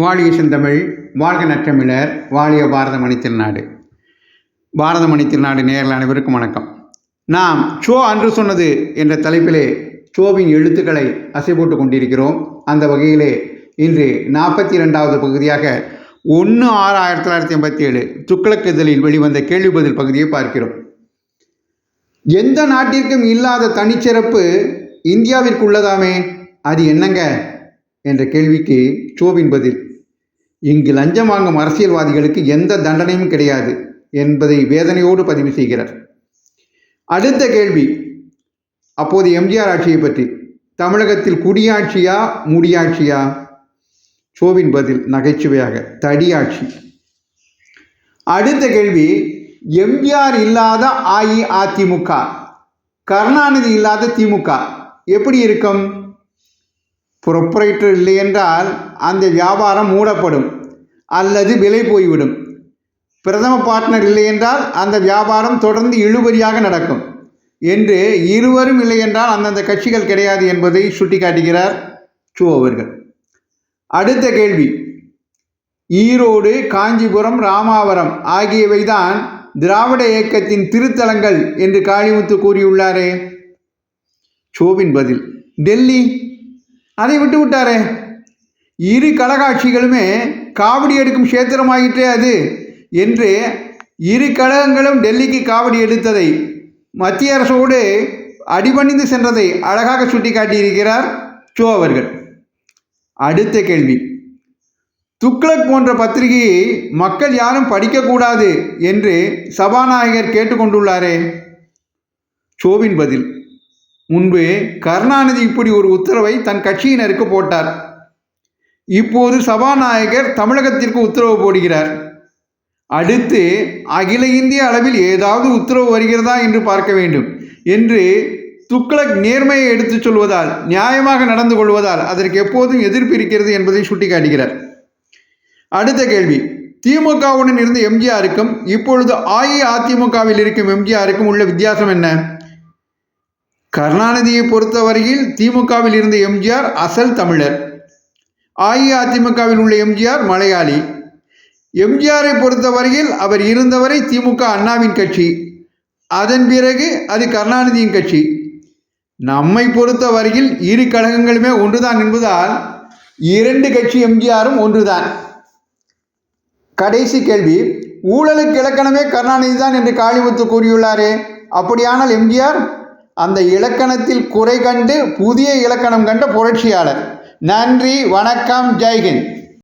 வாழிய செந்தமிழ், வாழ்க நற்றமிழர், வாழிய பாரத மணித்திருநாடு. பாரத மணித்திருநாடு நேயர்கள் அனைவருக்கும் வணக்கம். நாம் சோ அன்று சொன்னது என்ற தலைப்பிலே சோவின் எழுத்துக்களை அசை போட்டு கொண்டிருக்கிறோம். அந்த வகையிலே இன்று 42வது பகுதியாக 1/6/1987 துக்ளக் இதழில் வெளிவந்த கேள்வி பதில் பகுதியை பார்க்கிறோம். எந்த நாட்டிற்கும் இல்லாத தனிச்சிறப்பு இந்தியாவிற்கு உள்ளதாமே, அது என்னங்க என்ற கேள்விக்கு சோவின் பதில்: இங்கு லஞ்சம் வாங்கும் அரசியல்வாதிகளுக்கு எந்த தண்டனையும் கிடையாது என்பதை வேதனையோடு பதிவு செய்கிறார். அடுத்த கேள்வி அப்போது எம்ஜிஆர் ஆட்சியை பற்றி. தமிழகத்தில் குடியாட்சியா முடியாட்சியா? சோவின் பதில் நகைச்சுவையாக: தடியாட்சி. அடுத்த கேள்வி: எம்ஜிஆர் இல்லாத அஇஅதிமுக, கருணாநிதி இல்லாத திமுக எப்படி இருக்கும்? புரொப்பரேட்டர் இல்லை என்றால் அந்த வியாபாரம் மூடப்படும் அல்லது விலை போய்விடும். பிரதம பார்ட்னர் இல்லை என்றால் அந்த வியாபாரம் தொடர்ந்து இழுபறியாக நடக்கும் என்று இருவரும் இல்லை என்றால் அந்தந்த கட்சிகள் கிடையாது என்பதை சுட்டிக்காட்டுகிறார் சோ அவர்கள். அடுத்த கேள்வி: ஈரோடு, காஞ்சிபுரம், ராமாவரம் ஆகியவைதான் திராவிட இயக்கத்தின் திருத்தலங்கள் என்று காளிமுத்து கூறியுள்ளாரே. சோவின் பதில்: டெல்லி, அதை விட்டு விட்டாரே. இரு கழகாட்சிகளுமே காவடி எடுக்கும் கஷேத்திரமாயிற்றே அது என்று இரு கழகங்களும் டெல்லிக்கு காவடி எடுத்ததை, மத்திய அரசோடு அடிபணிந்து சென்றதை அழகாக சுட்டிக்காட்டியிருக்கிறார் சோ அவர்கள். அடுத்த கேள்வி: துக்ளக் போன்ற பத்திரிகையை மக்கள் யாரும் படிக்கக்கூடாது என்று சபாநாயகர் கேட்டுக்கொண்டுள்ளாரே. சோவின் பதில்: முன்பு கருணாநிதி இப்படி ஒரு உத்தரவை தன் கட்சியினருக்கு போட்டார். இப்போது சபாநாயகர் தமிழகத்திற்கு உத்தரவு போடுகிறார். அடுத்து அகில இந்திய அளவில் ஏதாவது உத்தரவு வருகிறதா என்று பார்க்க வேண்டும் என்று துக்ளக் நேர்மையை எடுத்துச் சொல்வதால், நியாயமாக நடந்து கொள்வதால் அதற்கு எப்போதும் எதிர்ப்பு இருக்கிறது என்பதை சுட்டிக்காட்டுகிறார். அடுத்த கேள்வி: திமுகவுடன் இருந்த எம்ஜிஆருக்கும் இப்பொழுது அஇஅதிமுகவில் இருக்கும் எம்ஜிஆருக்கும் உள்ள வித்தியாசம் என்ன? கருணாநிதியை பொறுத்தவரையில் திமுகவில் இருந்த எம்ஜிஆர் அசல் தமிழர், அஇஅதிமுகவில் உள்ள எம்ஜிஆர் மலையாளி. எம்ஜிஆரை பொறுத்தவரையில் அவர் இருந்தவரை திமுக அண்ணாவின் கட்சி, அதன் பிறகு அது கருணாநிதியின் கட்சி. நம்மை பொறுத்தவரையில் இரு கழகங்களுமே ஒன்றுதான் என்பதால் இரண்டு கட்சி எம்ஜிஆரும் ஒன்றுதான். கடைசி கேள்வி: ஊழலுக்கு இலக்கணமே கருணாநிதி தான் என்று காளிமுத்து கூறியுள்ளாரே, அப்படியானால் எம்ஜிஆர் அந்த இலக்கணத்தில் குறை கண்டு புதிய இலக்கணம் கண்ட புரட்சியாளர். நன்றி, வணக்கம், ஜெய்ஹிந்த்.